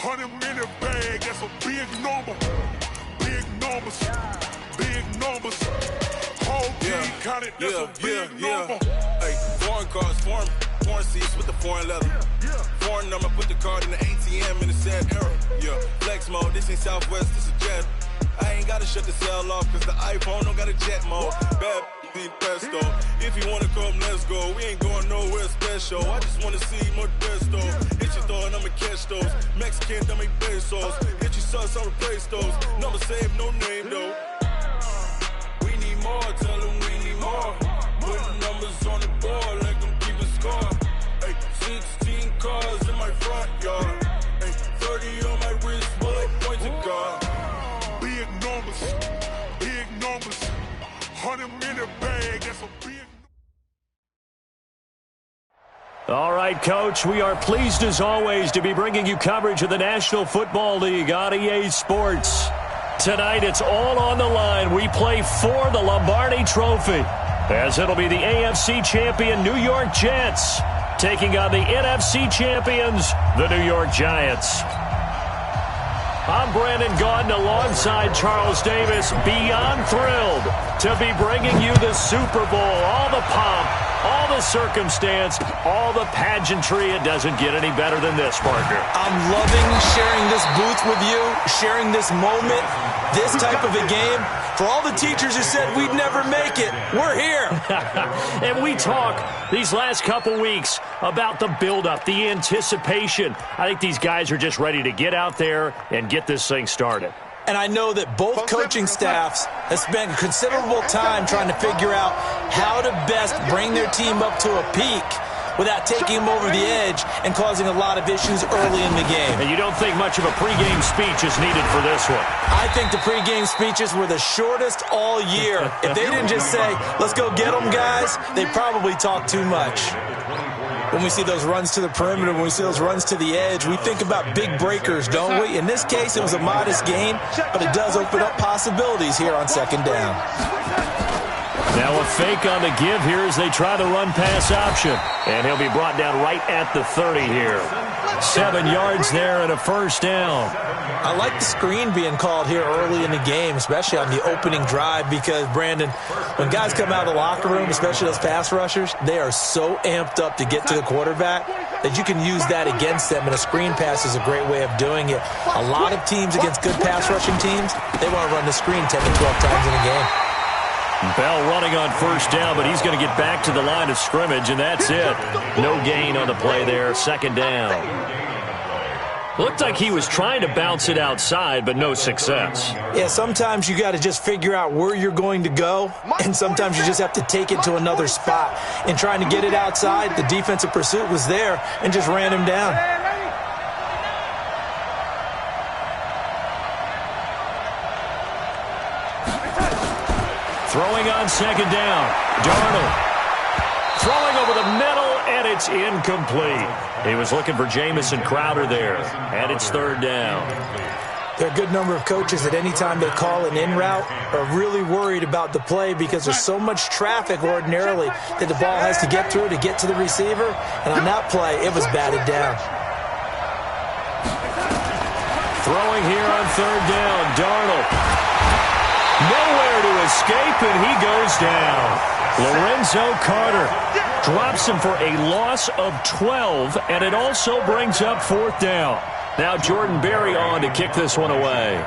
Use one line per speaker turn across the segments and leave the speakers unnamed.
100 in the bag, that's a big number. Big numbers, big numbers. Whole team counted, that's a big number.
Hey, foreign cars, foreign seats with the foreign leather. Foreign number, put the card in the ATM in the sad era. Yeah, flex mode, this ain't Southwest, this is Jet. I ain't gotta shut the cell off, cause the iPhone don't got a jet mode. Bad be pesto. If you wanna come, let's go. We ain't going nowhere special. I just wanna see more pesto. Hit your throw and I'ma catch those. Mexican, dummy pesos. Hit your sauce, I'll replace those. Number save, no name though. We need more, tell them we need more. Putting numbers on the board, like them keeping score. Hey, 16 cars in my front yard. Hey, 30 on my wrist, bullet point to God.
Big numbers, big numbers. 100 in the bag, that's a big.
All right, Coach, we are pleased as always to be bringing you coverage of the National Football League on EA Sports. Tonight, it's all on the line. We play for the Lombardi Trophy, as it'll be the AFC champion New York Jets taking on the NFC champions, the New York Giants. I'm Brandon Gaudin alongside Charles Davis, beyond thrilled to be bringing you the Super Bowl, all the pomp, all the circumstance, all the pageantry. It doesn't get any better than this, partner.
I'm loving sharing this booth with you, sharing this moment, this type of a game. For all the teachers who said we'd never make it, we're here.
And we talk these last couple weeks about the buildup, the anticipation. I think these guys are just ready to get out there and get this thing started.
And I know that both coaching staffs have spent considerable time trying to figure out how to best bring their team up to a peak without taking them over the edge and causing a lot of issues early in the game.
And you don't think much of a pregame speech is needed for this one?
I think the pregame speeches were the shortest all year. If they didn't just say, let's go get them, guys, they probably talk too much. When we see those runs to the perimeter, when we see those runs to the edge, we think about big breakers, don't we? In this case, it was a modest gain, but it does open up possibilities here on second down.
Now a fake on the give here as they try the run-pass option. And he'll be brought down right at the 30 here. 7 yards there and a first down.
I like the screen being called here early in the game, especially on the opening drive, because, Brandon, when guys come out of the locker room, especially those pass rushers, they are so amped up to get to the quarterback that you can use that against them, and a screen pass is a great way of doing it. A lot of teams against good pass rushing teams, they want to run the screen 10 to 12 times in a game.
Bell running on first down, but he's going to get back to the line of scrimmage, and that's it. No gain on the play there, second down. Looked like he was trying to bounce it outside, but no success.
Yeah, sometimes you got to just figure out where you're going to go, and sometimes you just have to take it to another spot. In trying to get it outside, the defensive pursuit was there and just ran him down.
Throwing on second down, Darnold. Throwing over the middle, and it's incomplete. He was looking for Jamison Crowder there, and it's third down.
There are a good number of coaches that any time they call an in route are really worried about the play because there's so much traffic ordinarily that the ball has to get through to get to the receiver, and on that play, it was batted down.
Throwing here on third down, Darnold. Nowhere to escape, and he goes down. Lorenzo Carter drops him for a loss of 12, and it also brings up fourth down. Now Jordan Berry on to kick this one away.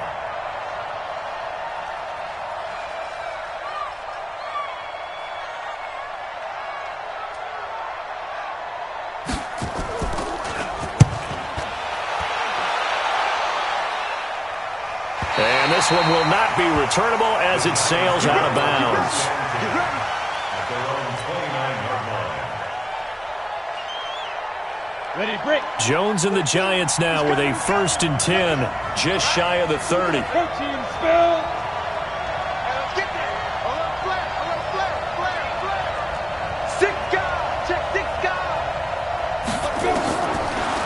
And this one will not be returnable as it sails out of bounds. Jones and the Giants now with a 1st and 10, just shy of the 30.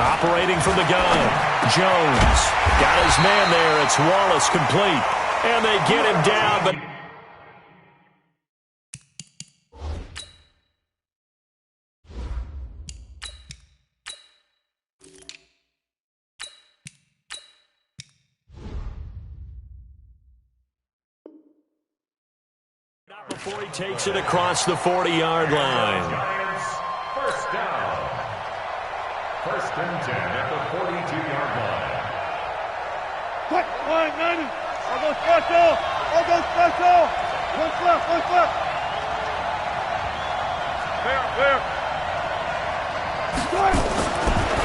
Operating from the gun, Jones got his man there. It's Wallace complete, and they get him down, but before he takes it across the 40-yard line.
Giants, first down. First and 10 at the 42-yard line.
Quick, line, 90. I'll go special. I'll go special. One left, one left. There.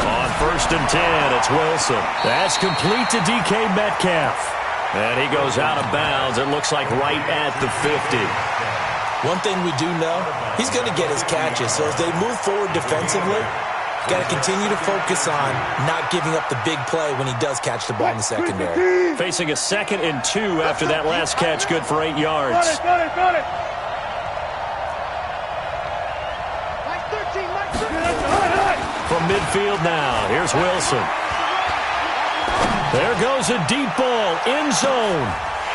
On first and 10, it's Wilson. That's complete to DK Metcalf. And he goes out of bounds. It looks like right at the 50.
One thing we do know, he's going to get his catches. So as they move forward defensively, got to continue to focus on not giving up the big play when he does catch the ball in the secondary.
Facing a 2nd and 2 after that last catch, good for 8 yards.
Got it.
From midfield now, here's Wilson. There goes a deep ball, end zone.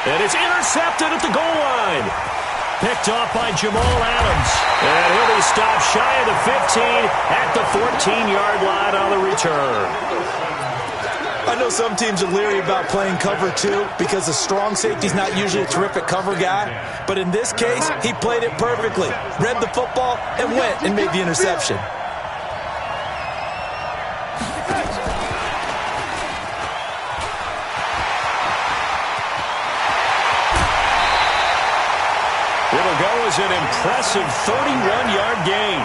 And it's intercepted at the goal line. Picked off by Jamal Adams. And he'll be stopped shy of the 15 at the 14-yard line on the return.
I know some teams are leery about playing cover 2 because the strong safety's not usually a terrific cover guy. But in this case, he played it perfectly. Read the football and went and made the interception.
It'll go as an impressive 31-yard gain.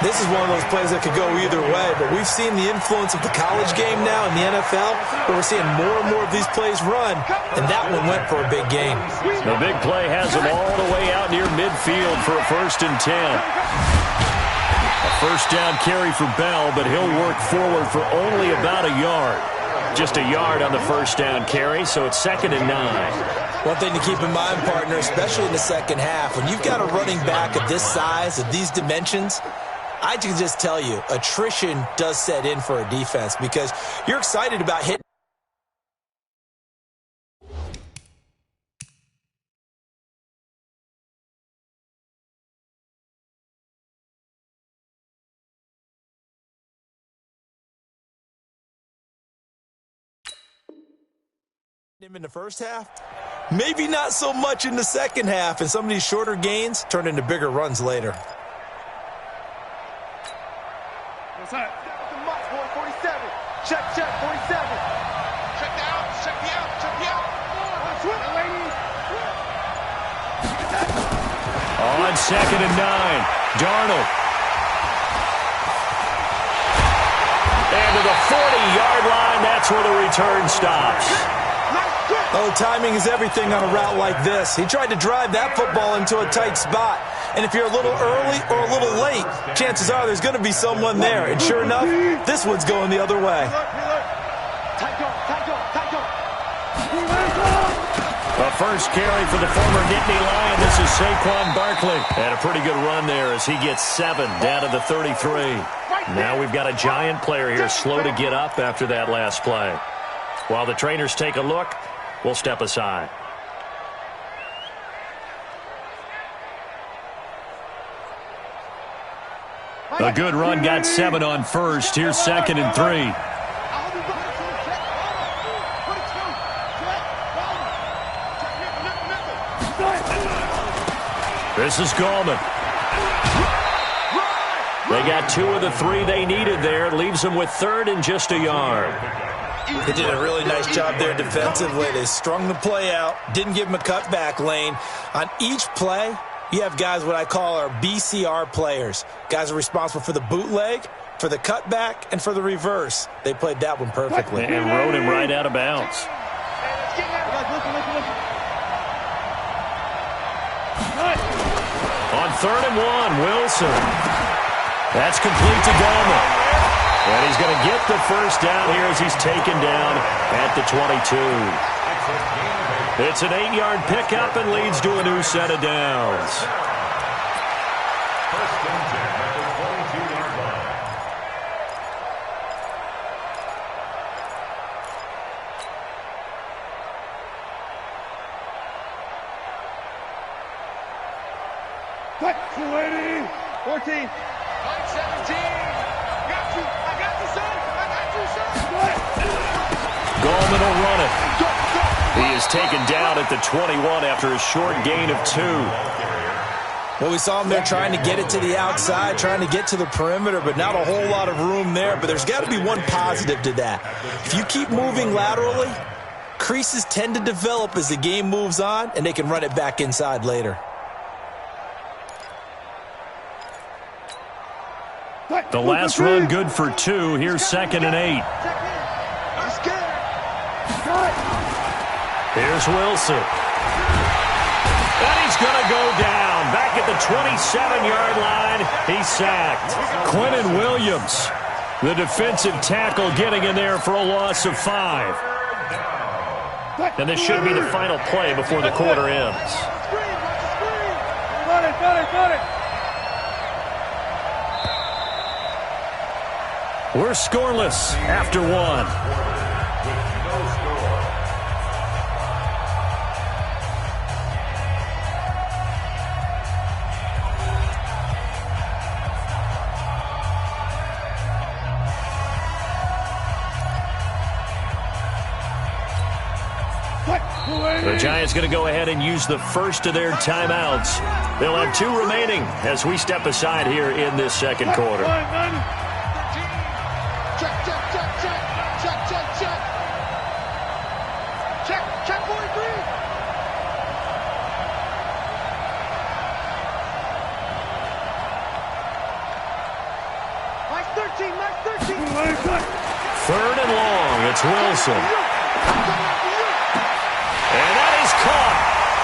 This is one of those plays that could go either way, but we've seen the influence of the college game now in the NFL, where we're seeing more and more of these plays run, and that one went for a big gain.
The big play has him all the way out near midfield for a first and 10. A first down carry for Bell, but he'll work forward for only about a yard. Just a yard on the first down carry, so it's 2nd and 9.
One thing to keep in mind, partner, especially in the second half, when you've got a running back of this size, of these dimensions, I can just tell you, attrition does set in for a defense because you're excited about hitting. Him in the first half, maybe not so much in the second half, and some of these shorter gains turn into bigger runs later.
What's that?
47. Check, 47. Check the out.
On 2nd and 9, Darnold. And to the 40-yard line, that's where the return stops.
Oh, timing is everything on a route like this. He tried to drive that football into a tight spot. And if you're a little early or a little late, chances are there's going to be someone there. And sure enough, this one's going the other way.
A first carry for the former Nittany Lion. This is Saquon Barkley. And a pretty good run there as he gets 7 down to the 33. Now we've got a giant player here slow to get up after that last play. While the trainers take a look, we'll step aside. A good run got 7 on first. Here's 2nd and 3. This is Gallman. They got 2 of the 3 they needed there. Leaves them with 3rd and just a yard.
They did a really nice job there defensively. They strung the play out, didn't give him a cutback lane. On each play, you have guys what I call our BCR players. Guys are responsible for the bootleg, for the cutback, and for the reverse. They played that one perfectly.
And rode him right out of bounds. On 3rd and 1, Wilson. That's complete to Gallman. And he's going to get the first down here as he's taken down at the 22. It's an 8-yard pickup and leads to a new set of downs.
First and 10 at the 22-yard line.
Quick, 280. 14.
17. I got you, son.
Gallman will run it. He is taken down at the 21 after a short gain of 2.
Well, we saw him there trying to get it to the outside, trying to get to the perimeter, but not a whole lot of room there. But there's got to be one positive to that. If you keep moving laterally, creases tend to develop as the game moves on, and they can run it back inside later.
The last run good for 2. Here's 2nd and 8. Here's Wilson. And he's going to go down. Back at the 27-yard line, he's sacked. Quinnen Williams, the defensive tackle, getting in there for a loss of 5. And this should be the final play before the quarter ends.
Got it.
We're scoreless after 1. The Giants going to go ahead and use the first of their timeouts. They'll have 2 remaining as we step aside here in this second quarter.
Check 43. Mike 13.
3rd and long. It's Wilson. And that is caught.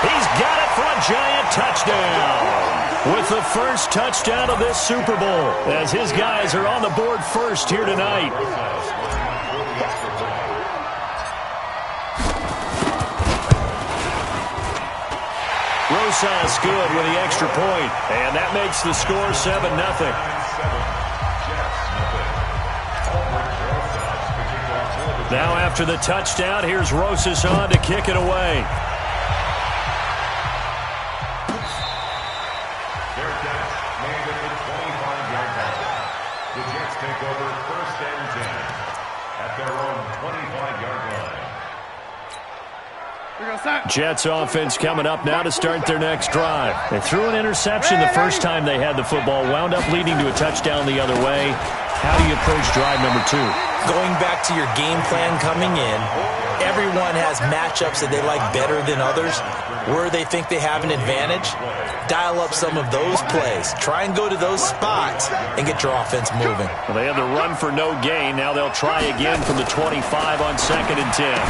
He's got it for a Giant touchdown. With the first touchdown of this Super Bowl, as his guys are on the board first here tonight. Rosas good with the extra point, and that makes the score 7-0. Now after the touchdown, here's Rosas on to kick it away.
Their catch made at the 25-yard line. The Jets take over 1st and 10 at their own 25-yard line.
Jets offense coming up now to start their next drive. They threw an interception the first time they had the football, wound up leading to a touchdown the other way. How do you approach drive number 2?
Going back to your game plan coming in, everyone has matchups that they like better than others. Where they think they have an advantage, dial up some of those plays. Try and go to those spots and get your offense moving.
Well, they had the run for no gain. Now they'll try again from the 25 on 2nd and 10.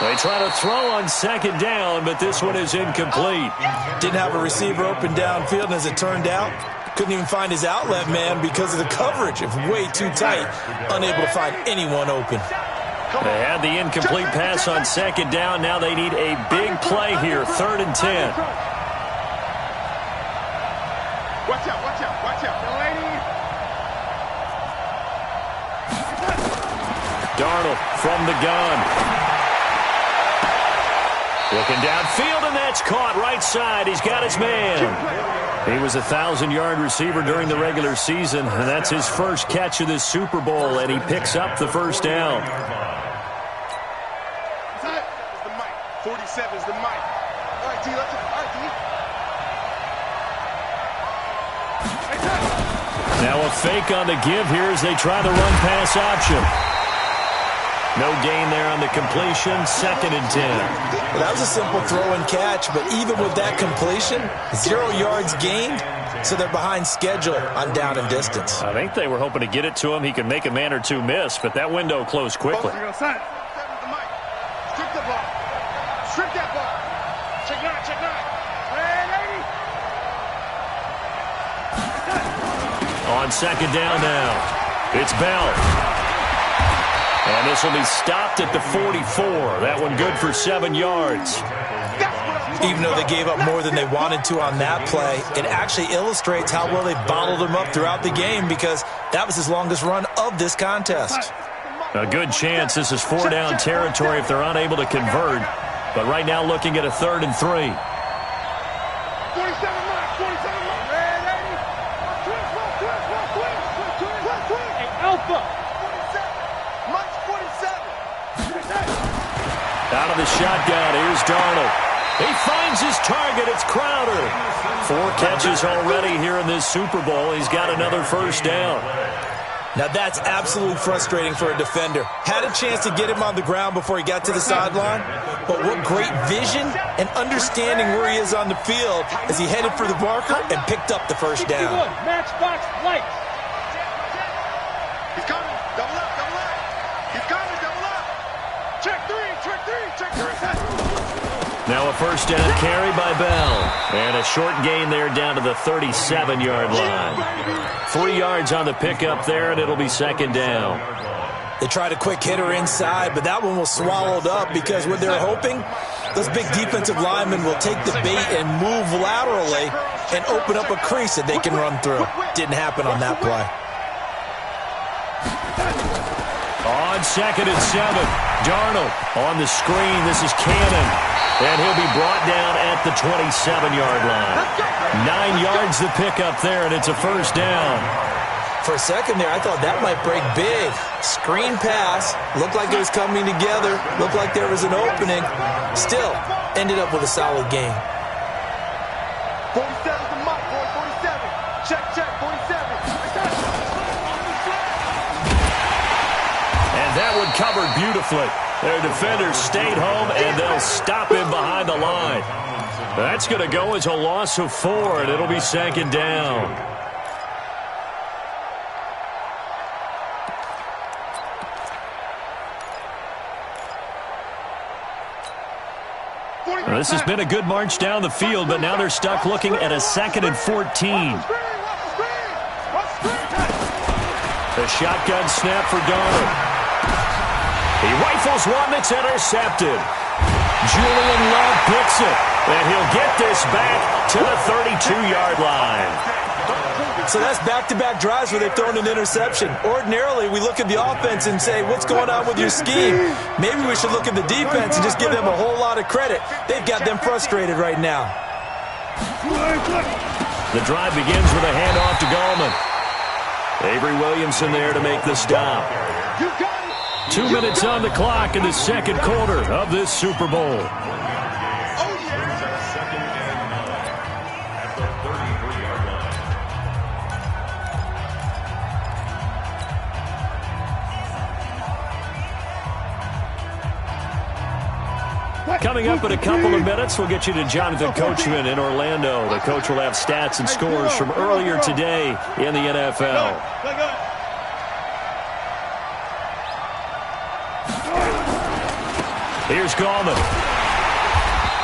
They try to throw on 2nd down, but this one is incomplete.
Didn't have a receiver open downfield, and as it turned out, couldn't even find his outlet man because of the coverage. It's way too tight, unable to find anyone open.
They had the incomplete pass on 2nd down. Now they need a big play here, 3rd and 10.
Watch out.
Darnold from the gun. Looking downfield, and that's caught right side. He's got his man. He was a 1,000-yard receiver during the regular season, and that's his first catch of this Super Bowl, and he picks up the first down.
It's the mic. 47 is the mic. All right, D, let's go. All right, D.
Now a fake on the give here as they try the run-pass option. No gain there on the completion, 2nd and 10.
Well, that was a simple throw and catch, but even with that completion, 0 yards gained, so they're behind schedule on down and distance.
I think they were hoping to get it to him. He could make a man or 2 miss, but that window closed quickly.
Strip the ball. Strip that ball. Check 9.
On 2nd down now, it's Bell. And this will be stopped at the 44. That one good for 7 yards.
Even though they gave up more than they wanted to on that play, it actually illustrates how well they bottled him up throughout the game because that was his longest run of this contest.
A good chance this is 4-down territory if they're unable to convert. But right now looking at a 3rd and 3.
47 Alpha. Mike's 47.
Out of the shotgun, here's Darnold. He finds his target. It's Crowder. 4 catches already here in this Super Bowl. He's got another first down.
Now that's absolutely frustrating for a defender. Had a chance to get him on the ground before he got to the sideline, but what great vision and understanding where he is on the field as he headed for the marker and picked up the first down.
Matchbox lights.
He's coming. Double up, double up. He's coming, double up. Check 3, check 3, check 3.
Now a first down carry by Bell. And a short gain there down to the 37-yard line. 3 yards on the pickup there, and it'll be second down.
They tried a quick hitter inside, but that one was swallowed up because what they're hoping, those big defensive linemen will take the bait and move laterally and open up a crease that they can run through. Didn't happen on that play.
On 2nd and 7, Darnold on the screen. This is Cannon. And he'll be brought down at the 27-yard line. 9 yards to pick up there, and it's a first down.
For a second there, I thought that might break big. Screen pass. Looked like it was coming together. Looked like there was an opening. Still, ended up with a solid game.
47's the mark, boy. 47. Check, check, 47.
And that one covered beautifully. Their defenders stayed home, and they'll stop him behind the line. That's going to go as a loss of 4, and it'll be second down. Well, this has been a good march down the field, but now they're stuck looking at a 2nd and 14. The shotgun snap for Darnold. He rifles one that's intercepted. Julian Love picks it, and he'll get this back to the 32-yard line.
So that's back-to-back drives where they've thrown an interception. Ordinarily, we look at the offense and say, what's going on with your scheme? Maybe we should look at the defense and just give them a whole lot of credit. They've got them frustrated right now.
The drive begins with a handoff to Gallman. Avery Williamson there to make the stop. 2 minutes on the clock in the second quarter of this Super Bowl. Coming up in a couple of minutes, we'll get you to Jonathan Coachman in Orlando. The coach will have stats and scores from earlier today in the NFL. Here's Gallman.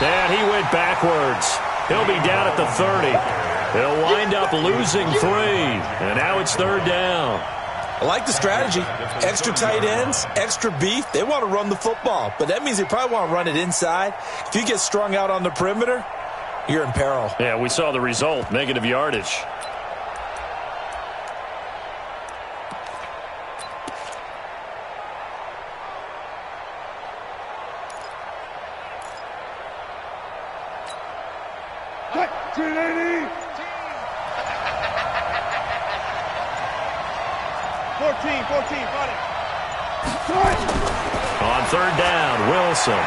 And he went backwards. He'll be down at the 30. He'll wind up losing 3. And now it's third down.
I like the strategy. Extra tight ends, extra beef. They want to run the football, but that means they probably want to run it inside. If you get strung out on the perimeter, you're in peril.
Yeah, we saw the result, negative yardage. On third down, Wilson.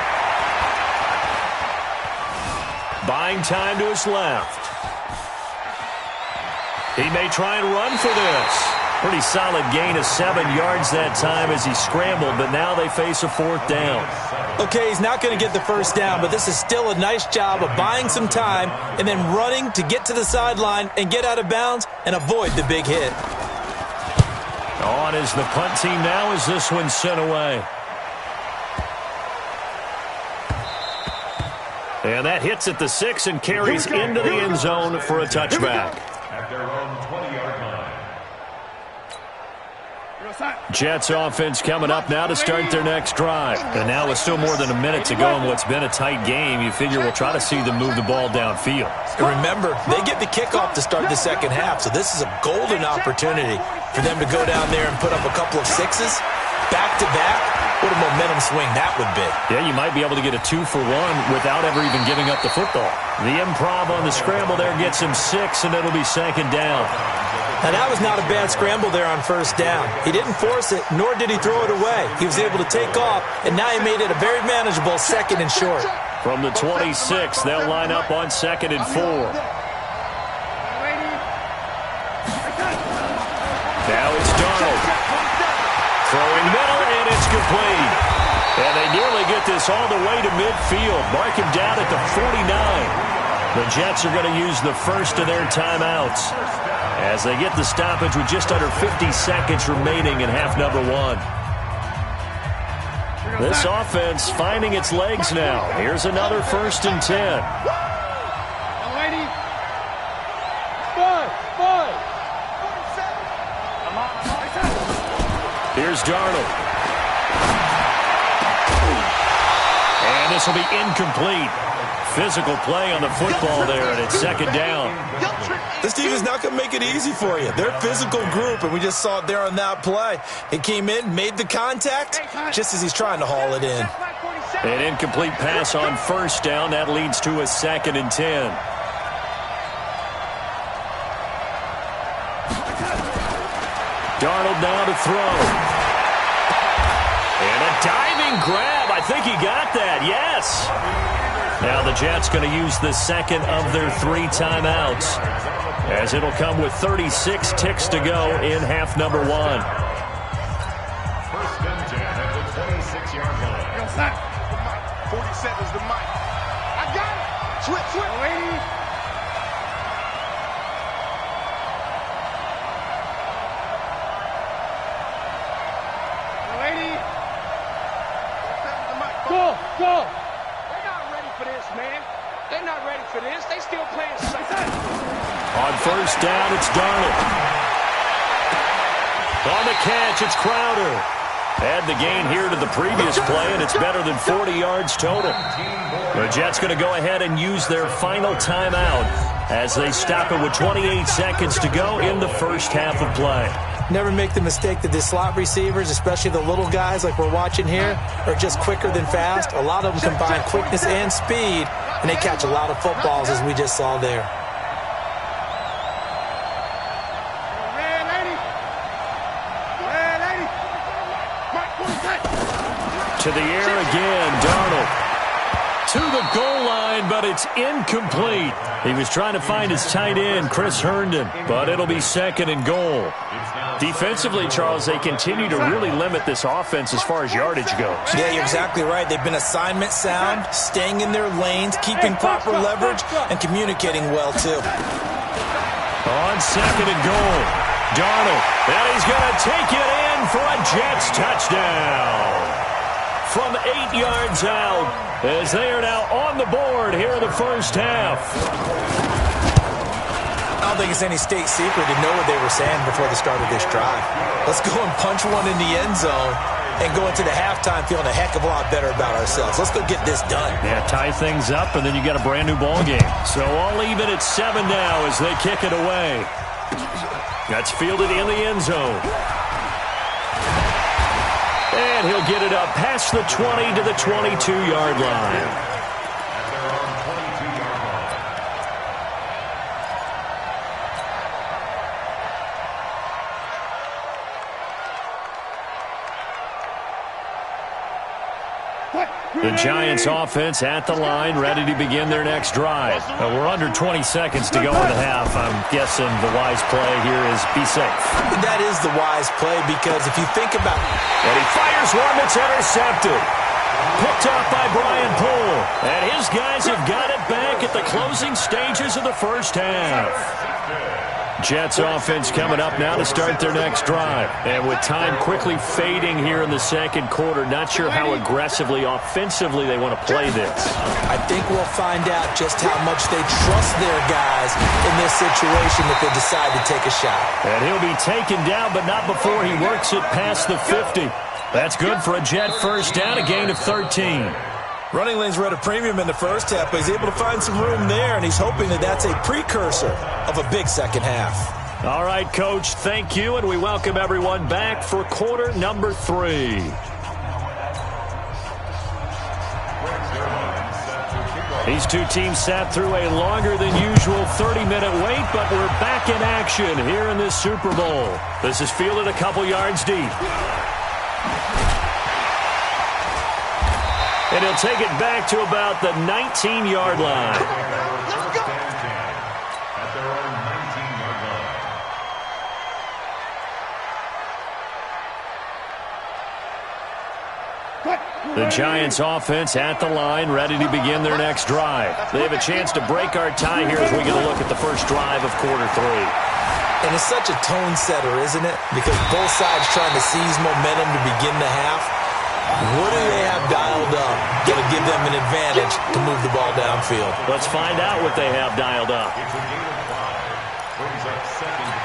Buying time to his left. He may try and run for this. Pretty solid gain of 7 yards that time as he scrambled, but now they face a fourth down.
Okay, he's not going to get the first down, but this is still a nice job of buying some time and then running to get to the sideline and get out of bounds and avoid the big hit.
On is the punt team now as this one's sent away. And that hits at the 6 and carries into the end zone for a touchback.
At their own 20-yard line.
Jets offense coming up now to start their next drive. And now with still more than a minute to go in what's been a tight game, you figure we'll try to see them move the ball downfield.
And remember, they get the kickoff to start the second half, so this is a golden opportunity for them to go down there and put up a couple of 6s back-to-back. What a momentum swing that would be.
Yeah, you might be able to get a 2-for-1 without ever even giving up the football. The improv on the scramble there gets him 6, and it'll be second down.
Now, that was not a bad scramble there on first down. He didn't force it, nor did he throw it away. He was able to take off, and now he made it a very manageable 2nd and short.
From the 26, they'll line up on 2nd and 4. Now it's Darnold. Throwing middle, and it's complete. And they nearly get this all the way to midfield. Mark him down at the 49. The Jets are going to use the first of their timeouts as they get the stoppage with just under 50 seconds remaining in half number 1. This offense finding its legs now. Here's another 1st and 10. Here's Darnold. And this will be incomplete. Physical play on the football there, and it's 2nd down.
This team is not going to make it easy for you. They're a physical group, and we just saw it there on that play. He came in, made the contact, just as he's trying to haul it in.
An incomplete pass on 1st down. That leads to a 2nd and 10. Darnold now to throw. And a diving grab. I think he got that. Yes. Now the Jets going to use the 2nd of their 3 timeouts, as it'll come with 36 ticks to go in half number 1.
1st and 10 at the 26-yard line.
47's the mic. I got it. Switch. Lady.
Go.
Man, they're not ready for this. They still playing second.
On 1st down, it's Darnold. On the catch, it's Crowder. Add the gain here to the previous play, and it's better than 40 yards total. The Jets going to go ahead and use their final timeout as they stop it with 28 seconds to go in the first half of play.
Never make the mistake that the slot receivers, especially the little guys like we're watching here, are just quicker than fast. A lot of them combine quickness and speed, and they catch a lot of footballs, as we just saw there.
To the air again, Darnold. To the goal line, but it's incomplete. He was trying to find his tight end, Chris Herndon, but it'll be 2nd and goal. Defensively, Charles, they continue to really limit this offense as far as yardage goes.
Yeah, you're exactly right. They've been assignment sound, staying in their lanes, keeping proper leverage, and communicating well, too.
On 2nd and goal, Darnold, and he's going to take it in for a Jets touchdown. From 8 yards out, as they are now on the board here in the first half.
I don't think it's any state secret to know what they were saying before the start of this drive. Let's go and punch one in the end zone and go into the halftime feeling a heck of a lot better about ourselves. Let's go get this done.
Yeah, tie things up, and then you got a brand new ball game. So all even at 7 now as they kick it away. That's fielded in the end zone. And he'll get it up past the 20 to the 22-yard line. The Giants offense at the line, ready to begin their next drive. We're under 20 seconds to go in the half. I'm guessing the wise play here is be safe.
That is the wise play, because if you think about it.
And he fires one that's intercepted. Picked up by Brian Poole. And his guys have got it back at the closing stages of the first half. Jets offense coming up now to start their next drive. And with time quickly fading here in the second quarter, not sure how aggressively, offensively they want to play this.
I think we'll find out just how much they trust their guys in this situation if they decide to take a shot.
And he'll be taken down, but not before he works it past the 50. That's good for a Jet first down, a gain of 13.
Running lanes were at a premium in the first half, but he's able to find some room there, and he's hoping that that's a precursor of a big second half.
All right, Coach, thank you, and we welcome everyone back for quarter number 3. These two teams sat through a longer than usual 30-minute wait, but we're back in action here in this Super Bowl. This is fielded a couple yards deep. And he'll take it back to about the 19-yard line.
Let's go. At their own 19-yard line.
The Giants offense at the line, ready to begin their next drive. They have a chance to break our tie here as we get a look at the first drive of quarter 3.
And it's such a tone setter, isn't it? Because both sides trying to seize momentum to begin the half. What do they have dialed up going to give them an advantage to move the ball downfield?
Let's find out what they have dialed up.
It's a gain of 5. Brings up 2nd and 5.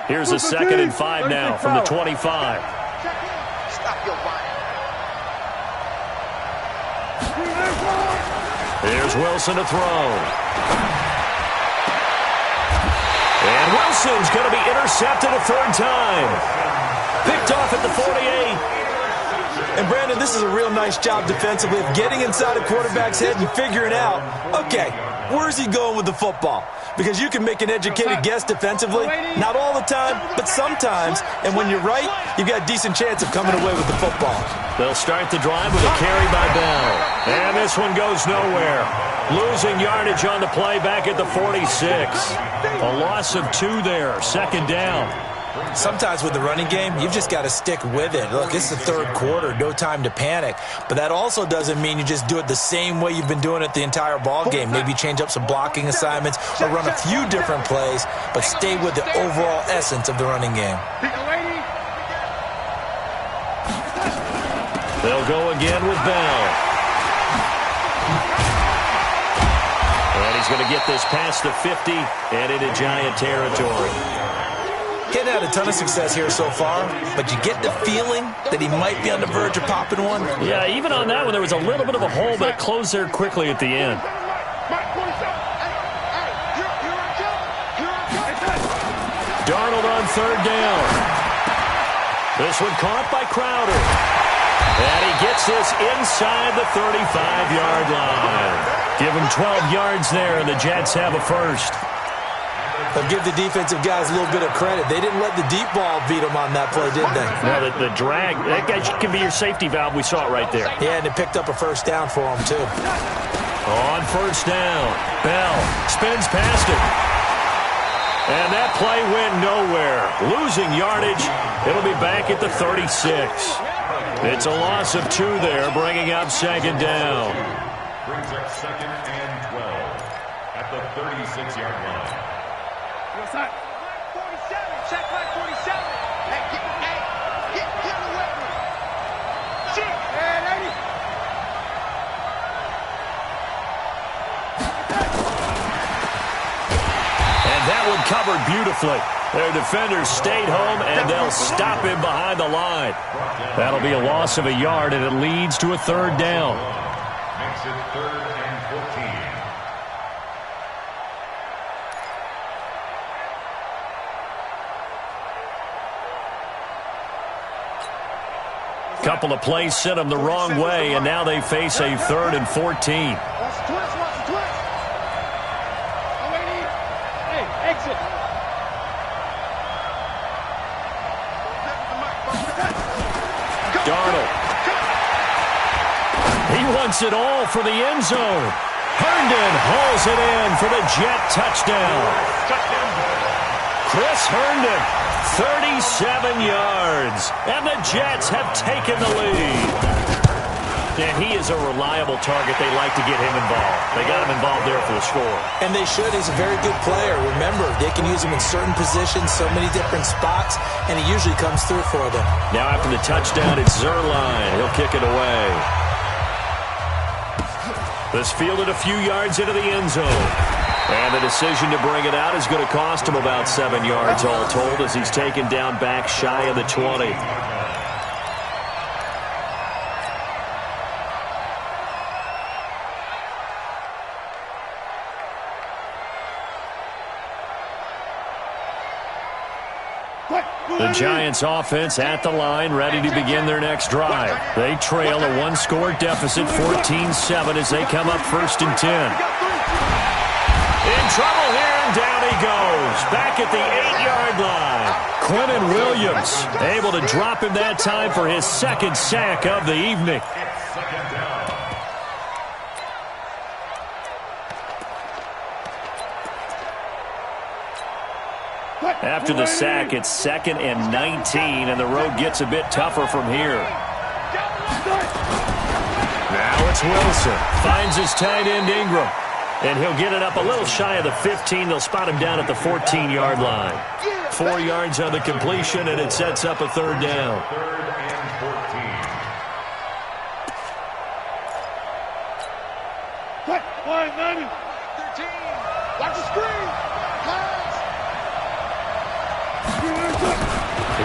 Here's a 2nd and 5 now from the 25.
Stop your body.
Here's Wilson to throw. And Wilson's going to be intercepted a 3rd time. Picked off at the 48.
And, Brandon, this is a real nice job defensively of getting inside a quarterback's head and figuring out, okay, where's he going with the football? Because you can make an educated guess defensively. Not all the time, but sometimes. And when you're right, you've got a decent chance of coming away with the football.
They'll start the drive with a carry by Bell. And this one goes nowhere. Losing yardage on the play back at the 46. A loss of 2 there, 2nd down.
Sometimes with the running game, you've just got to stick with it. Look, it's the 3rd quarter, no time to panic. But that also doesn't mean you just do it the same way you've been doing it the entire ball game. Maybe change up some blocking assignments or run a few different plays, but stay with the overall essence of the running game.
They'll go again with Bell. And he's going to get this past the 50 and into Giant territory.
Hadn't had a ton of success here so far, but you get the feeling that he might be on the verge of popping one.
Yeah, even on that one, there was a little bit of a hole, but it closed there quickly at the end. Darnold on 3rd down. This one caught by Crowder. And he gets this inside the 35-yard line. Give him 12 yards there, and the Jets have a first.
They'll give the defensive guys a little bit of credit. They didn't let the deep ball beat them on that play, did they?
No, the drag, that guy can be your safety valve. We saw it right there.
Yeah, and it picked up a 1st down for them, too.
On 1st down, Bell spins past it. And that play went nowhere. Losing yardage. It'll be back at the 36. It's a loss of 2 there, bringing up 2nd down.
Brings up 2nd and 12 at the 36-yard line.
47, check back 47. Hey, get away from me. Shit. Hey, lady.
And that one covered beautifully. Their defenders stayed home, and they'll stop him behind the line. That'll be a loss of a yard, and it leads to a 3rd down.
Makes it 3rd and 14.
Couple of plays sent them the wrong way, and now they face a 3rd and 14.
Watch the twist, watch the twist. Hey, exit.
Darnold. He wants it all for the end zone. Herndon hauls it in for the Jet touchdown. Chris Herndon, 37 yards, and the Jets have taken the lead. And he is a reliable target. They like to get him involved. They got him involved there for the score.
And they should. He's a very good player. Remember, they can use him in certain positions, so many different spots, and he usually comes through for them.
Now after the touchdown, it's Zuerlein. He'll kick it away. This fielded a few yards into the end zone. And the decision to bring it out is going to cost him about 7 yards all told as he's taken down back shy of the 20. The Giants offense at the line, ready to begin their next drive. They trail a one-score deficit, 14-7, as they come up 1st and 10. In trouble here, and down he goes. Back at the 8-yard line. Quinnen Williams able to drop him that time for his 2nd sack of the evening. After the sack, it's 2nd and 19, and the road gets a bit tougher from here. Now it's Wilson. Finds his tight end Ingram. And he'll get it up a little shy of the 15. They'll spot him down at the 14-yard line. 4 yards on the completion, and it sets up a 3rd down.
3rd and 14.
Wide 90.
13. Watch the screen.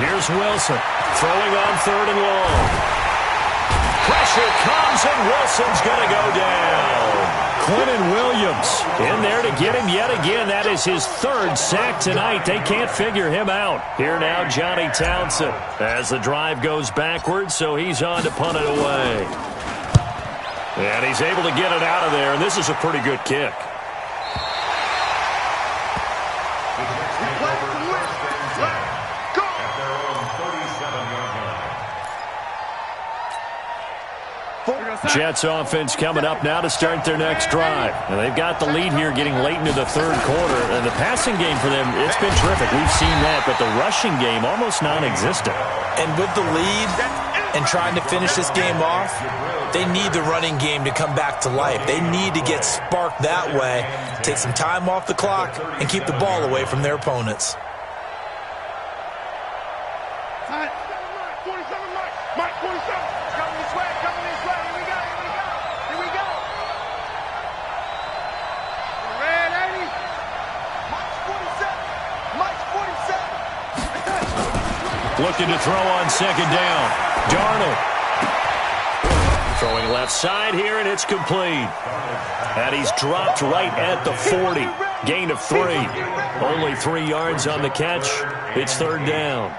Here's Wilson throwing on 3rd and long. Pressure comes, and Wilson's going to go down. Quinnen Williams in there to get him yet again. That is his 3rd sack tonight. They can't figure him out. Here now, Johnny Townsend, as the drive goes backwards, so he's on to punt it away. And he's able to get it out of there, and this is a pretty good kick. Jets offense coming up now to start their next drive. And they've got the lead here getting late into the 3rd quarter. And the passing game for them, it's been terrific. We've seen that. But the rushing game, almost non-existent.
And with the lead and trying to finish this game off, they need the running game to come back to life. They need to get sparked that way, take some time off the clock, and keep the ball away from their opponents.
Mike 47. Coming this way. Coming this way. Here we go. Here we go. Here we go. Red 80. Mike's 47. Mike's 47.
Looking to throw on 2nd down. Darnold. Throwing left side here, and it's complete. And he's dropped right at the 40. Gain of 3. Only 3 yards on the catch. It's 3rd down.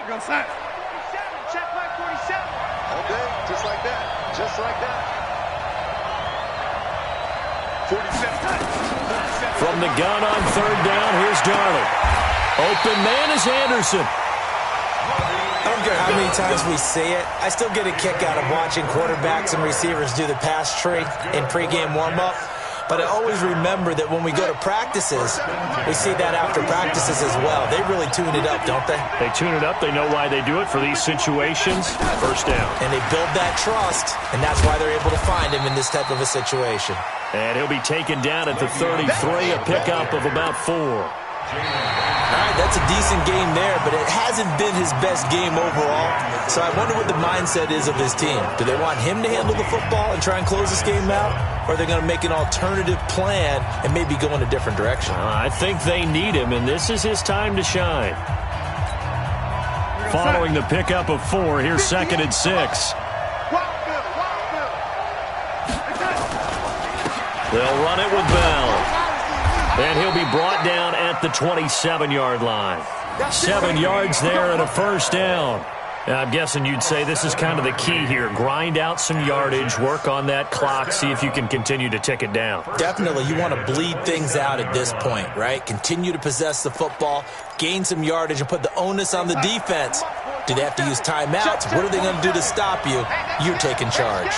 Go sack.
47. Check Mike 47. Okay, just like that. Just like that. 47.
From the gun on 3rd down, here's Darnold. Open man is Anderson.
I don't care how many times we see it, I still get a kick out of watching quarterbacks and receivers do the pass tree in pregame warm-up. But I always remember that when we go to practices, we see that after practices as well. They really tune it up, don't they?
They tune it up. They know why they do it for these situations. 1st down.
And they build that trust, and that's why they're able to find him in this type of a situation.
And he'll be taken down at the 33, a pickup of about 4.
All right, that's a decent game there, but it hasn't been his best game overall. So I wonder what the mindset is of his team. Do they want him to handle the football and try and close this game out? Or are they going to make an alternative plan and maybe go in a different direction?
I think they need him, and this is his time to shine. Following the pickup of 4, here's 2nd and 6. They'll run it with Bell. And he'll be brought down at the 27-yard line. 7 yards there and a 1st down. I'm guessing you'd say this is kind of the key here. Grind out some yardage, work on that clock, see if you can continue to tick it down.
Definitely. You want to bleed things out at this point, right? Continue to possess the football, gain some yardage, and put the onus on the defense. Do they have to use timeouts? What are they going to do to stop you? You're taking charge.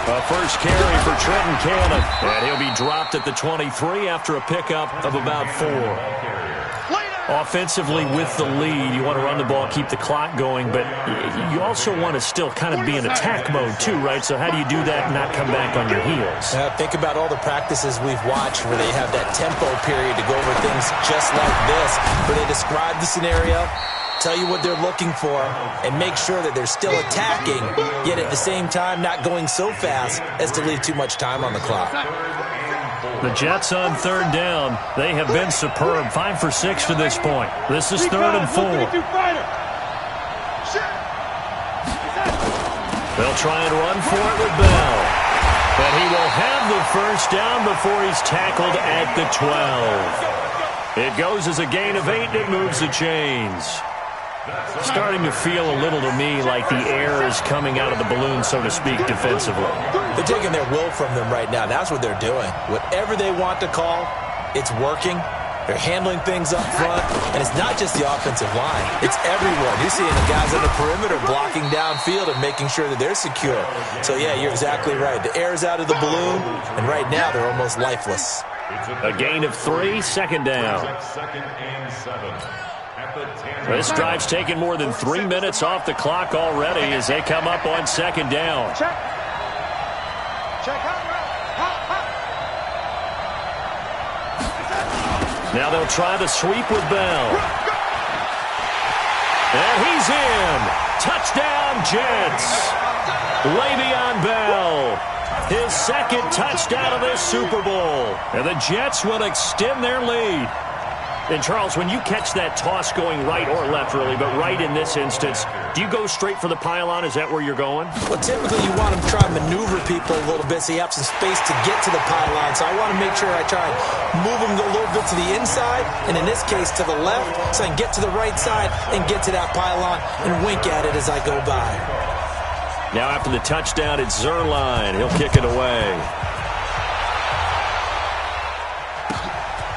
A first carry for Trenton Cannon. And he'll be dropped at the 23 after a pickup of about 4. Offensively with the lead, you want to run the ball, keep the clock going, but you also want to still kind of be in attack mode too, right? So how do you do that and not come back on your heels?
Think about all the practices we've watched where they have that tempo period to go over things just like this, where they describe the scenario, tell you what they're looking for, and make sure that they're still attacking, yet at the same time not going so fast as to leave too much time on the clock.
The Jets on 3rd down. They have been superb. 5 for 6 to this point. This is 3rd and 4. They'll try and run for it with Bell. And he will have the first down before he's tackled at the 12. It goes as a gain of 8, and it moves the chains. Starting to feel a little to me like the air is coming out of the balloon, so to speak, defensively.
They're taking their will from them right now. That's what they're doing. Whatever they want to call, it's working. They're handling things up front, and it's not just the offensive line. It's everyone. You're seeing the guys on the perimeter blocking downfield and making sure that they're secure. So, yeah, you're exactly right. The air's out of the balloon, and right now they're almost lifeless.
A gain of 3, second down.
Second and 7.
This drive's taken more than 3 minutes off the clock already as they come up on second down.
Check. Check.
Now they'll try the sweep with Bell. And he's in. Touchdown, Jets. Le'Veon Bell. His second touchdown of this Super Bowl. And the Jets will extend their lead. And, Charles, when you catch that toss going right or left, really, but right in this instance, do you go straight for the pylon? Is that where you're going?
Well, typically you want to try to maneuver people a little bit so you have some space to get to the pylon. So I want to make sure I try and move them a little bit to the inside, and in this case to the left, so I can get to the right side and get to that pylon and wink at it as I go by.
Now after the touchdown, it's Zuerlein. He'll kick it away.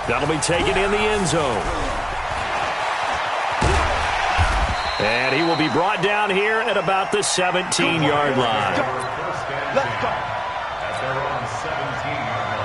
That'll be taken in the end zone. And he will be brought down here at about the 17-yard line.
Let's go.
At their own 17-yard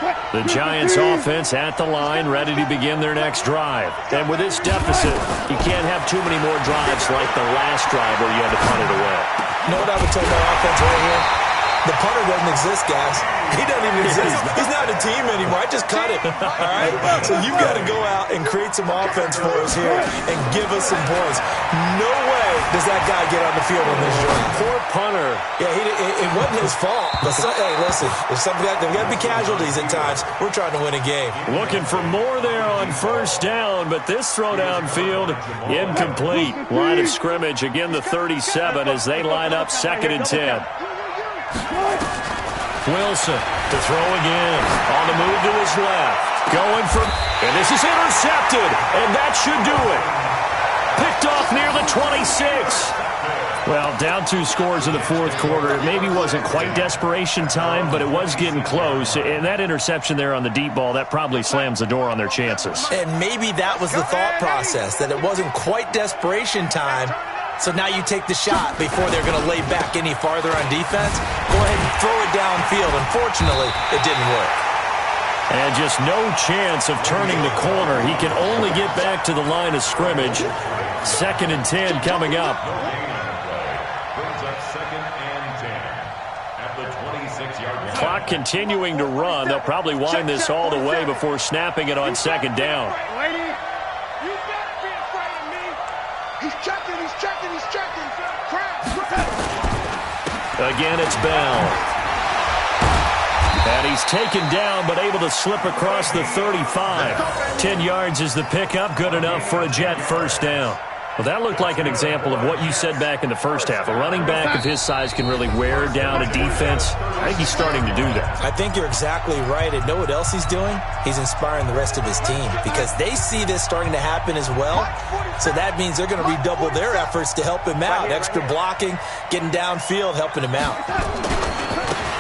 line.
The Giants offense at the line, ready to begin their next drive. And with this deficit, you can't have too many more drives like the last drive where you had to punt it away.
You know what I would tell my offense right here? The punter doesn't exist, guys. He doesn't even exist. He's not a team anymore. I just cut him. All right? So you've got to go out and create some offense for us here and give us some points. No way does that guy get on the field on this joint.
Poor punter.
Yeah, it wasn't his fault. But hey, listen, there's got to be casualties at times. We're trying to win a game.
Looking for more there on first down, but this throw downfield, incomplete. Line of scrimmage, again the 37 as they line up 2nd and 10. Wilson to throw again. On the move to his left. Going for... And this is intercepted. And that should do it. Picked off near the 26. Well, down 2 scores in the fourth quarter. It maybe wasn't quite desperation time, but it was getting close. And that interception there on the deep ball, that probably slams the door on their chances.
And maybe that was the thought process, that it wasn't quite desperation time. So now you take the shot before they're going to lay back any farther on defense. Go ahead and throw it downfield. Unfortunately, it didn't work.
And just no chance of turning the corner. He can only get back to the line of scrimmage. 2nd and 10 coming up.
Brings up 2nd and 10 at the 26-yard line.
Clock continuing to run. They'll probably wind this all the way before snapping it on 2nd down.
Lady, you better be afraid of me. He's checking.
Again, it's Bell. And he's taken down, but able to slip across the 35. 10 yards is the pickup. Good enough for a Jet first down. Well, that looked like an example of what you said back in the first half. A running back of his size can really wear down a defense. I think he's starting to do that.
I think you're exactly right. And know what else he's doing? He's inspiring the rest of his team because they see this starting to happen as well. So that means they're going to redouble their efforts to help him out. Extra blocking, getting downfield, helping him out.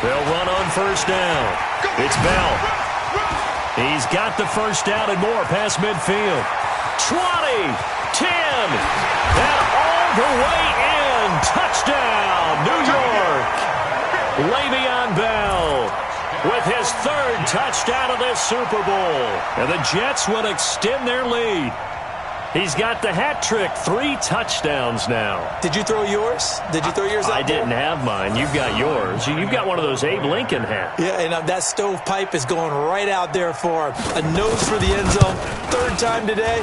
They'll run on first down. It's Bell. He's got the first down and more past midfield. 20, 10, and all the way in. Touchdown, New York. Le'Veon Bell with his 3rd touchdown of this Super Bowl. And the Jets will extend their lead. He's got the hat trick, 3 touchdowns now.
Did you throw yours? Did you throw yours out?
I didn't have mine. You've got yours. You've got one of those Abe Lincoln hats.
Yeah, and that stovepipe is going right out there for him. A nose for the end zone. 3rd time today.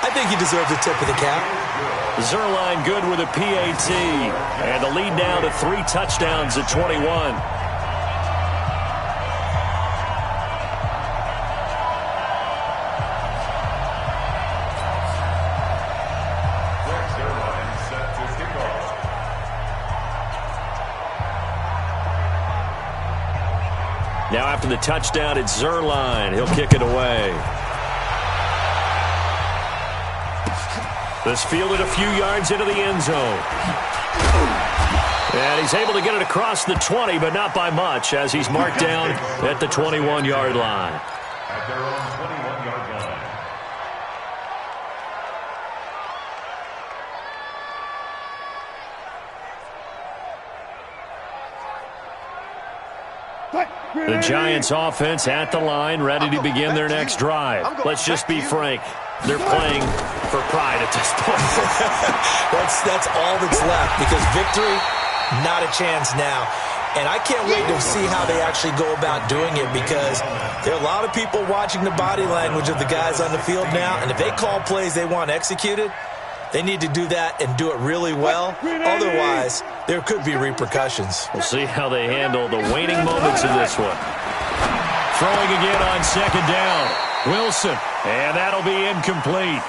I think he deserves a tip of the cap.
Zuerlein good with a PAT. And the lead now to 3 touchdowns at 21. Now after the touchdown, it's Zuerlein. He'll kick it away. This fielded a few yards into the end zone. And he's able to get it across the 20, but not by much, as he's marked down at the 21-yard line.
At their own 21-yard line.
The Giants offense at the line, ready to begin their next drive. Let's just be frank. They're playing for pride at this point.
That's all that's left, because victory, not a chance now. And I can't wait to see how they actually go about doing it, because there are a lot of people watching the body language of the guys on the field now, and if they call plays they want executed, they need to do that and do it really well. Otherwise, there could be repercussions.
We'll see how they handle the waning moments of this one. Throwing again on second down. Wilson, and that'll be incomplete.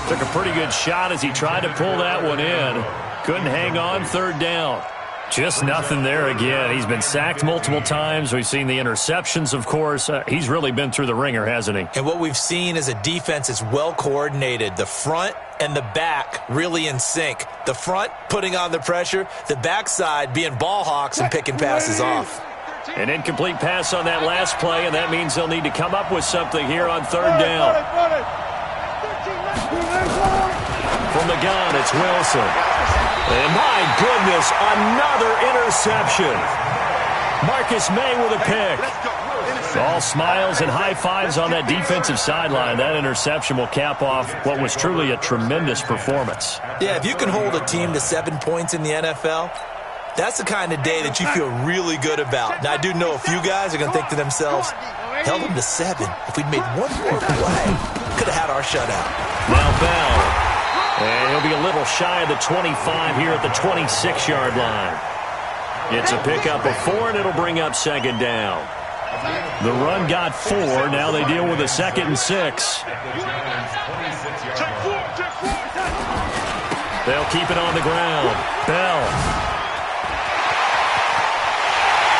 Took a pretty good shot as he tried to pull that one in. Couldn't hang on third down. Just nothing there again. He's been sacked multiple times. We've seen the interceptions, of course. He's really been through the ringer, hasn't he?
And what we've seen is a defense that's well coordinated. The front and the back really in sync. The front putting on the pressure, the backside being ball hawks and picking passes off.
An incomplete pass on that last play, and that means they'll need to come up with something here on third down. From the gun, it's Wilson. And my goodness, another interception. Marcus May with a pick. All smiles and high fives on that defensive sideline. That interception will cap off what was truly a tremendous performance.
Yeah, if you can hold a team to 7 points in the NFL, that's the kind of day that you feel really good about. Now, I do know a few guys are going to think to themselves, held them to 7. If we'd made one more play, could have had our shutout.
Now Bell. And he'll be a little shy of the 25 here at the 26-yard line. It's a pickup of 4, and it'll bring up second down. The run got 4. Now they deal with a 2nd and 6. They'll keep it on the ground. Bell.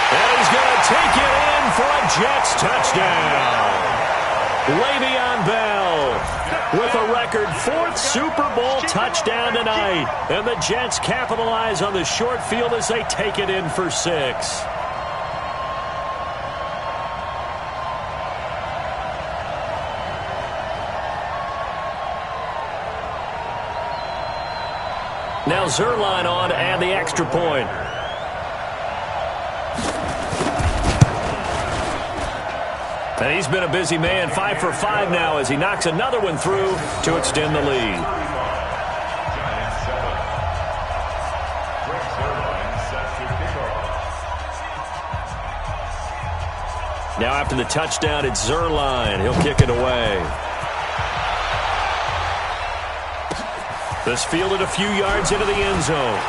And he's going to take it in for a Jets touchdown. Le'Veon Bell with a record 4th Super Bowl touchdown tonight. And the Jets capitalize on the short field as they take it in for 6. Now Zuerlein on and the extra point. And he's been a busy man, 5 for 5 now as he knocks another one through to extend the lead. Now after the touchdown, it's Zuerlein. He'll kick it away. This fielded a few yards into the end zone.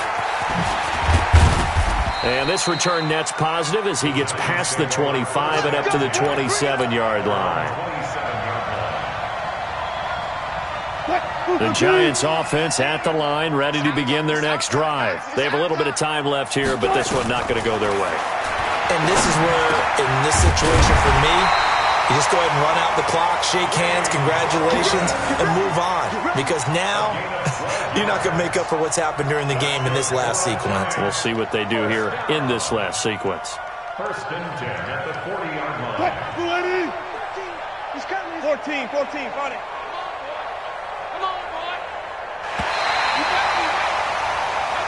And this return net's positive as he gets past the 25 and up to the 27-yard line. The Giants offense at the line, ready to begin their next drive. They have a little bit of time left here, but this one not going to go their way.
And this is where, in this situation for me, you just go ahead and run out the clock, shake hands, congratulations, and move on. Because now, you're not going to make up for what's happened during the game in this last sequence.
We'll see what they do here in this last sequence.
1st and 10 at the 40-yard line.
14, 40.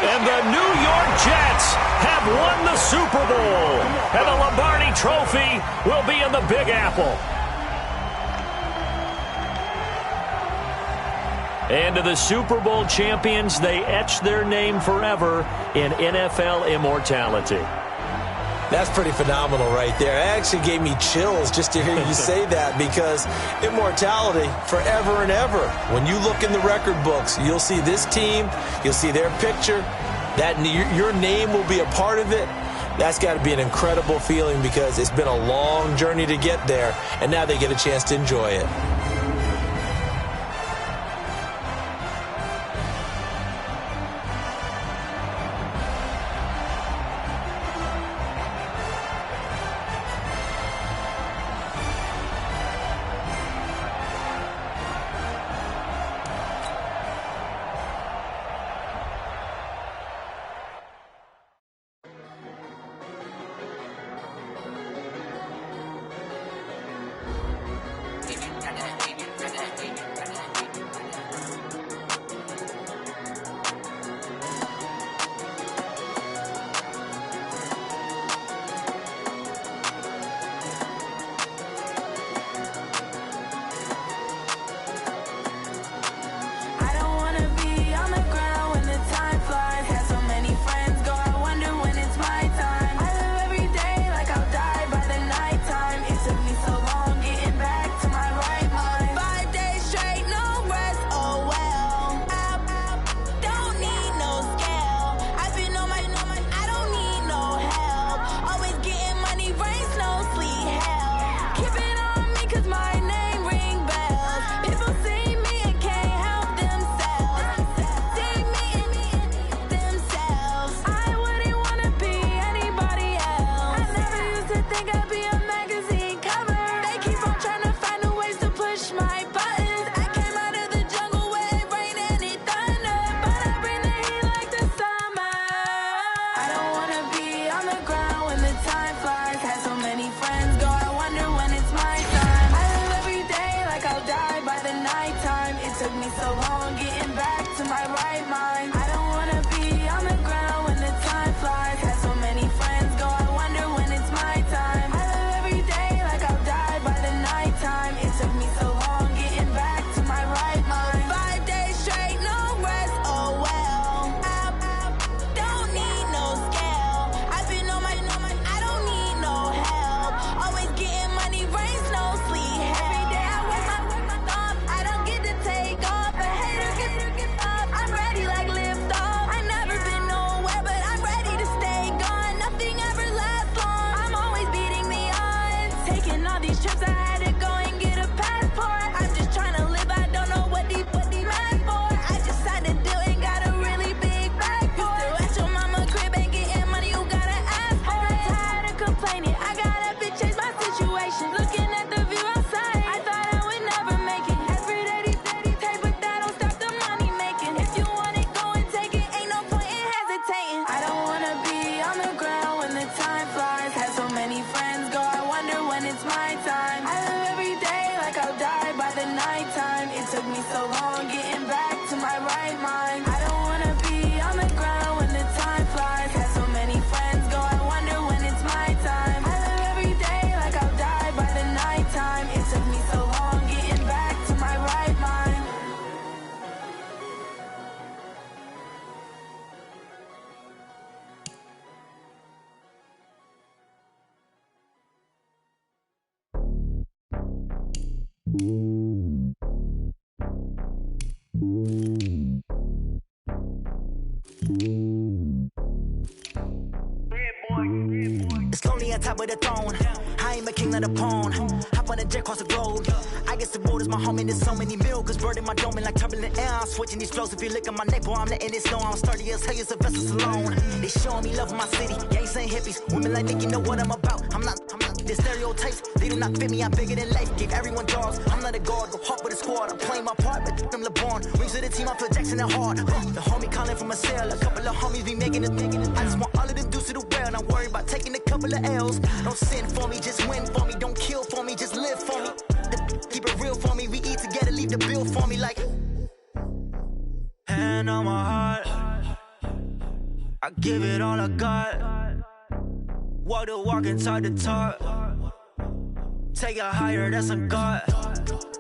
And the New York Jets have won the Super Bowl. And the Lombardi Trophy will be in the Big Apple. And to the Super Bowl champions, they etch their name forever in NFL immortality.
That's pretty phenomenal right there. It actually gave me chills just to hear you say that, because immortality forever and ever. When you look in the record books, you'll see this team, you'll see their picture, that your name will be a part of it. That's got to be an incredible feeling, because it's been a long journey to get there, and now they get a chance to enjoy it.
it's my time. I live every day like I'll die by the nighttime. It took me so long getting back to my right mind. I don't wanna be on the ground when the time flies. Had so many friends go, I wonder when it's my time. I live every day like I'll die by the nighttime. It took me so long getting back to my right mind.
It's lonely on top of the throne. I ain't a king of the pawn. Hop on a jet across the globe. I guess the road is my home and there's so many milkers burning my dome like turbulent air. I'm switching these flows. If you look at my neck, boy, I'm letting it snow. I'm sturdy as hell, a vessel alone. They showing me love in my city. Yeah, ain't saying hippies. Women like me, you know what I'm about. I'm not the stereotypes. They do not fit me. I'm bigger than life. Give everyone jobs. I'm not a guard. Go hard with a squad. I'm playing my part, but them LeBron. Rings to the team. I feel Jackson and hard. The homie calling from a cell. A couple of homies be making it. I just want all of them dudes to the well. And I'm worried about taking a couple of L's. Don't sin for me, just win for me. Don't kill for me, just live for me. Keep it real for me. We eat together, leave the bill for me like. Hand on my heart, I give it all I got. Walk the walk and talk the talk. Take it higher, that's a God.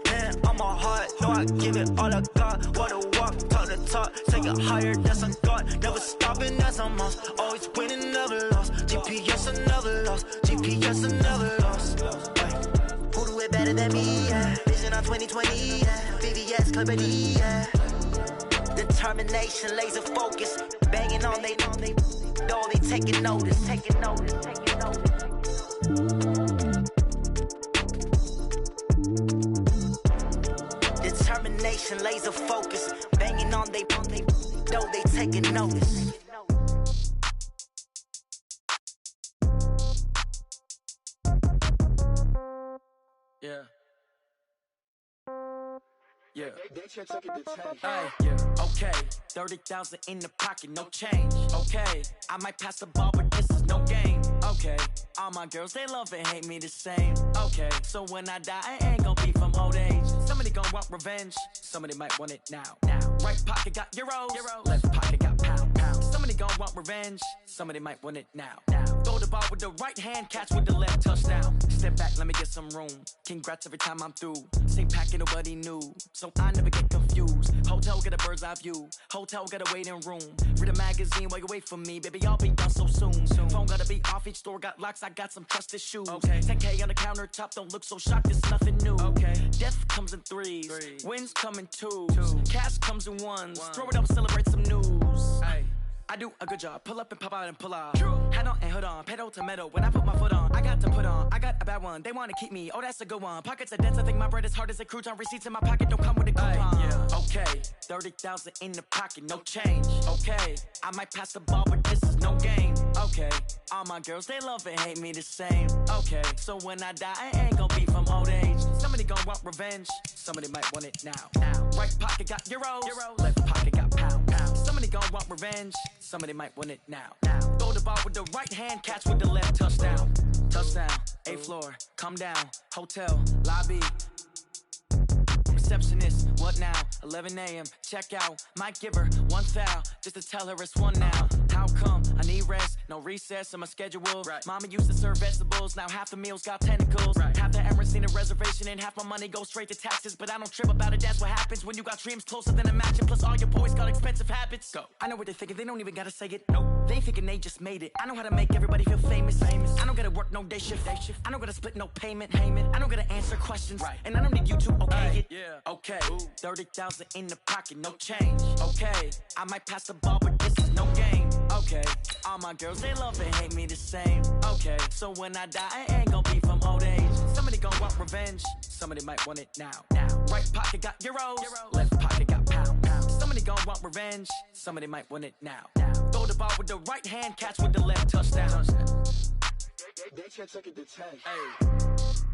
Hand on my heart, no, I give it all I got. Walk the walk, talk the talk. Take it higher, that's a God. Never stopping, that's a must. Always winning, never lost. GPS, I never lost. GPS, I never lost. Who do it better than me? Yeah. Vision on 2020. Yeah. VVS, Clippity. Yeah. Determination, laser focus. Banging on they, though they taking notice. Taking notice. Determination, laser focus. Banging on they, though they taking notice.
Yeah. Yeah. Hey, yeah. Okay. 30,000 in the pocket, no change. Okay. I might pass the ball, but this is no game. Okay. All my girls, they love and hate me the same. Okay. So when I die, I ain't gon' be from old age. Somebody gon' want revenge. Somebody might want it now. Right pocket got euros. Left pocket got pound. Somebody gon' want revenge. Somebody might want it now. Throw the ball with the right hand, catch with the left, touchdown. Step back, let me get some room. Congrats every time I'm through. Same packet, nobody knew. So I never get confused. Hotel get a bird's eye view. Hotel got a waiting room. Read a magazine while you wait for me. Baby, I'll be done so soon. Phone gotta be off, each store got locks. I got some trusted shoes. Okay. 10K on the countertop, don't look so shocked, it's nothing new. Okay. Death comes in threes. Wins come in twos. Cash comes in ones. Throw it up, celebrate some news. Hey. I do a good job. Pull up and pop out and pull out. True. Head on and hood on. Pedal to metal. When I put my foot on, I got to put on. I got a bad one. They want to keep me. Oh, that's a good one. Pockets are dense. I think my bread is hard as a crouton. Receipts in my pocket don't come with a coupon. Yeah. Okay. 30,000 in the pocket. No change. Okay. I might pass the ball, but this is no game. Okay. All my girls, they love and hate me the same. Okay. So when I die, I ain't gonna be from old age. Somebody gon' want revenge. Somebody might want it now. Right pocket got euros. Left pocket got pound. Somebody gon' want revenge. Somebody might want it now. Throw the ball with the right hand, catch with the left, touchdown. Touchdown, 8th floor, come down, hotel, lobby. Receptionist, what now? 11 a.m., check out. Might give her one foul, just to tell her it's one now. How come? I need rest, no recess in my schedule. Right. Mama used to serve vegetables, now half the meals got tentacles. Right. Half the Emirates seen a reservation and half my money goes straight to taxes. But I don't trip about it, that's what happens when you got dreams closer than a match. And plus all your boys got expensive habits. Go. I know what they're thinking, they don't even gotta say it. Nope. They ain't thinking they just made it. I know how to make everybody feel famous. I don't gotta work no day shift. I don't gotta split no payment. I don't gotta answer questions. Right. And I don't need you to okay it. Yeah. Okay. 30,000 in the pocket, no change. Okay. I might pass the ball, but this is no game. Okay. All my girls, they love and hate me the same. Okay. So when I die, I ain't gonna be from old age. Somebody gon' want revenge. Somebody might want it now. Right pocket got euros. Left pocket got pound. Somebody gon' want revenge. Somebody might want it now. Throw the ball with the right hand, catch with the left, touchdown.
They can't take it to 10. Hey.